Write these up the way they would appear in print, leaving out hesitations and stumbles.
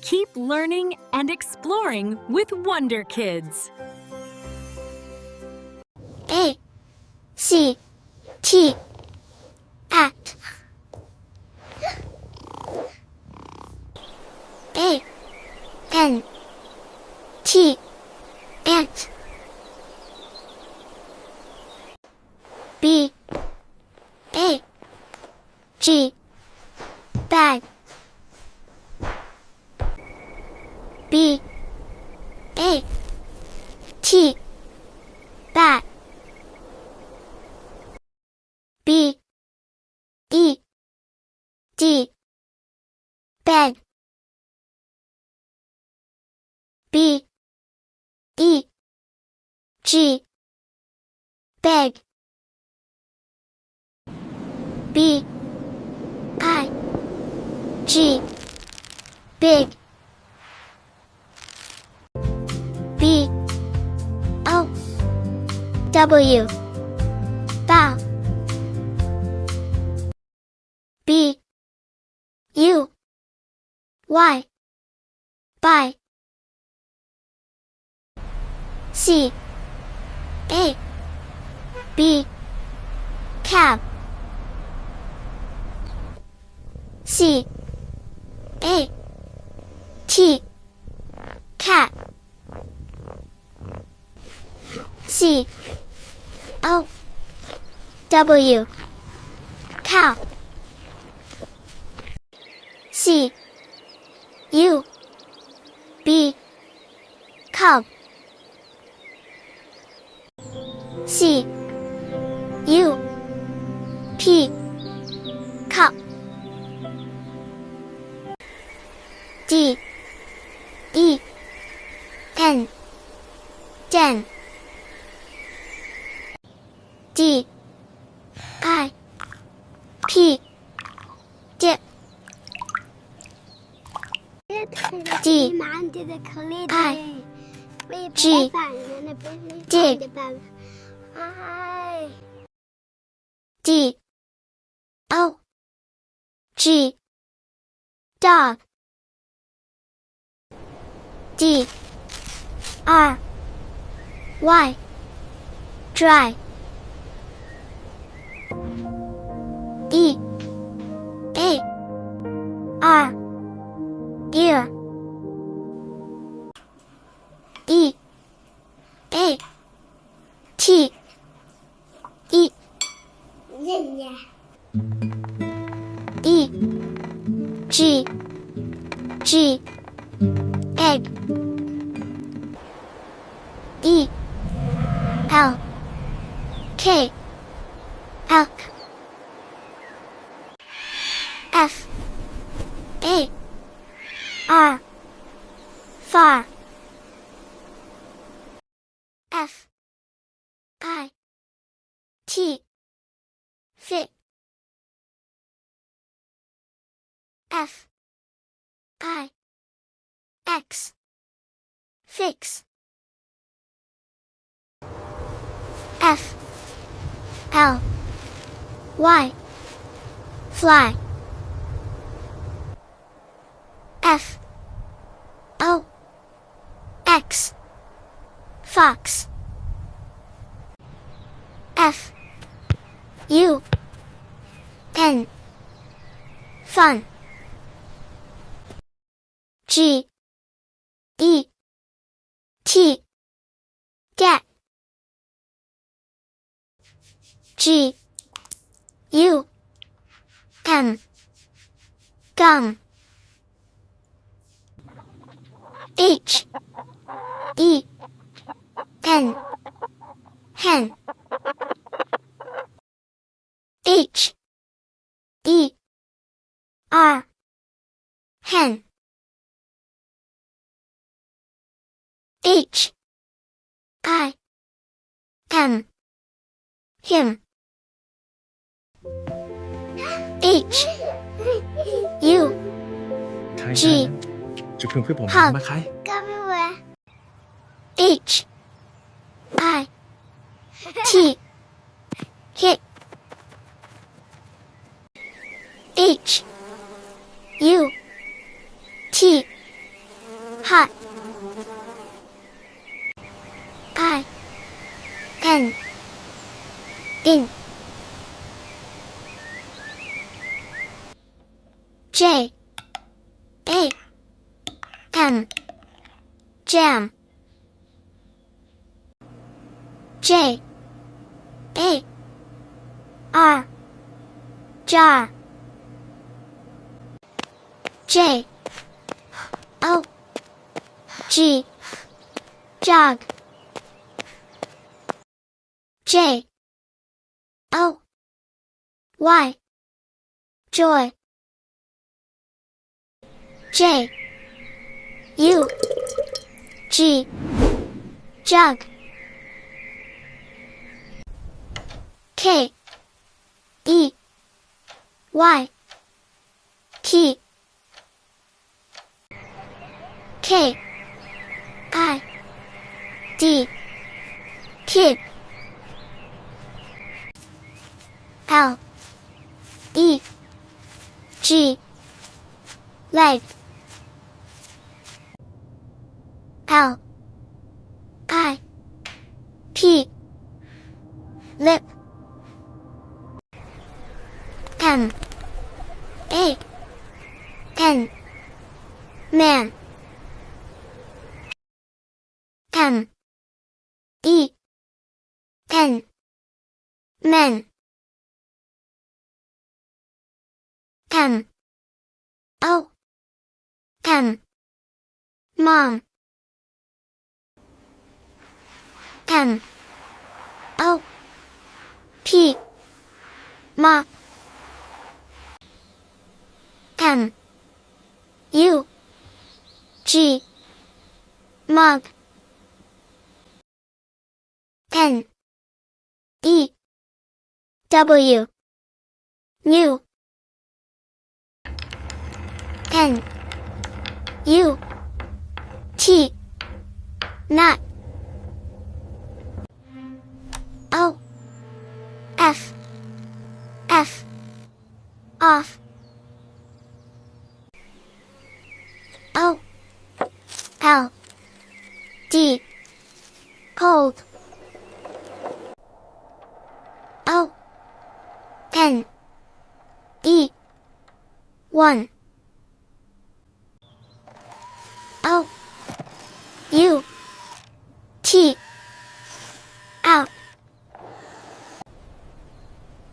Keep learning and exploring with Wonder Kids. A C T at A N T ant B A G bag B A T bat B E D bed B E G beg B I G big B O W bow B U Y by C A B cab C A T cat C O W cow C U B cub C U P cup D E N den D I P dip D I G dig D O G dog D R Y dry E A R ear E A T eat E G G egg E L K elk F A R far F I T fit F I X fix F L Y fly F O X fox F U N fun G E T get G U M gum H E N hen H E R hen H I M him H U ใช่ G จุดเพิ่มขึ้นผม Hug มาใคร H I T hit H U T J A M jam J A R jar J O G jog J O Y joy J U G jug K E Y key K I D kid L E G leg L I P lip M A N man M E N men M O M mom M O P mop M U G mug N E W new N U T nut O F F off O L D cold O N E 1 O U T out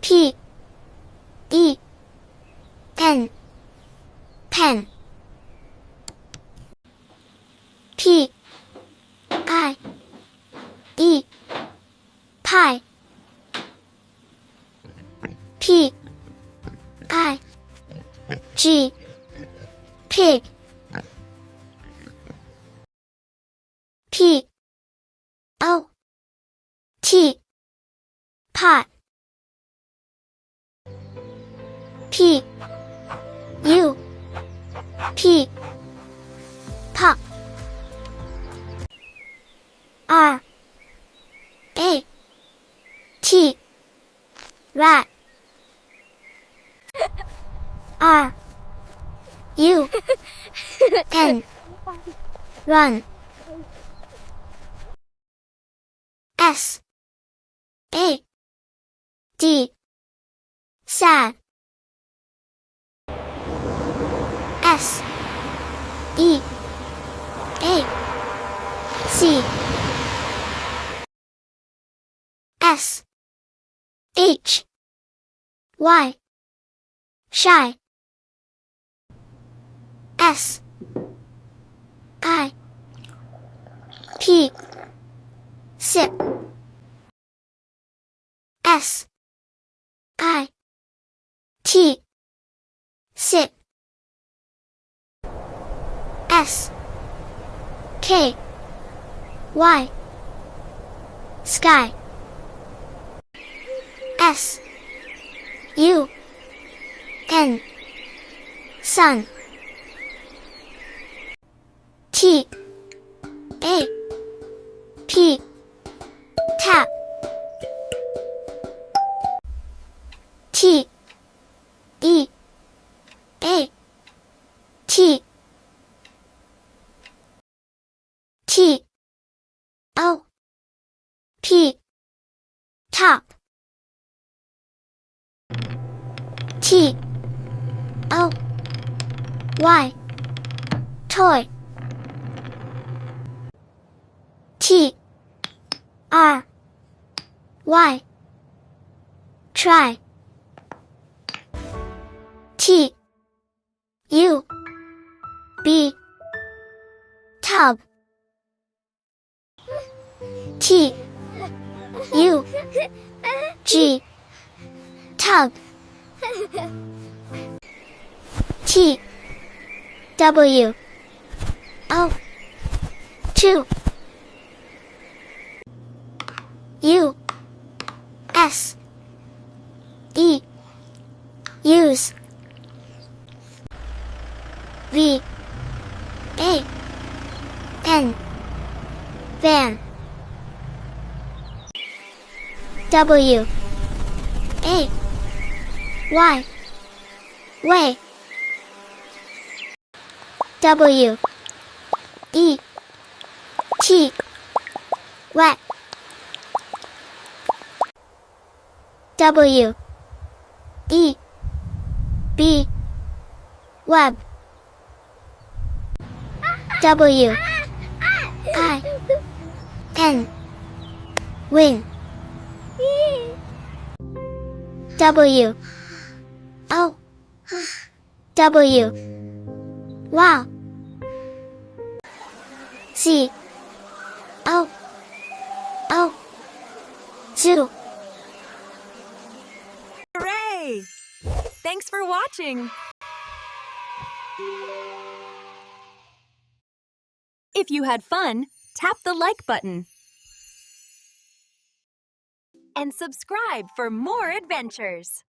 P E N pen P I E pie P I G pig P O T pot P U P pop R A T rat R U N run S A D sad S E A C S H Y shy S I P sip S I T sit S K Y sky S U N sun T A P tap T E A T T O P top T O Y. Toy. T. R. Y. Try. T. U. B. Tub. T. U. G. Tub. T. W. O. 2. U. S. E. Use. V. A. N. Van. W. A. Y. Way. W. E. T. Wet. W. E. B. Web. W. I. N. Win. W. O. W. Wow. Z. O. O. Zoo. Hooray! Thanks for watching! If you had fun, tap the like button. And subscribe for more adventures!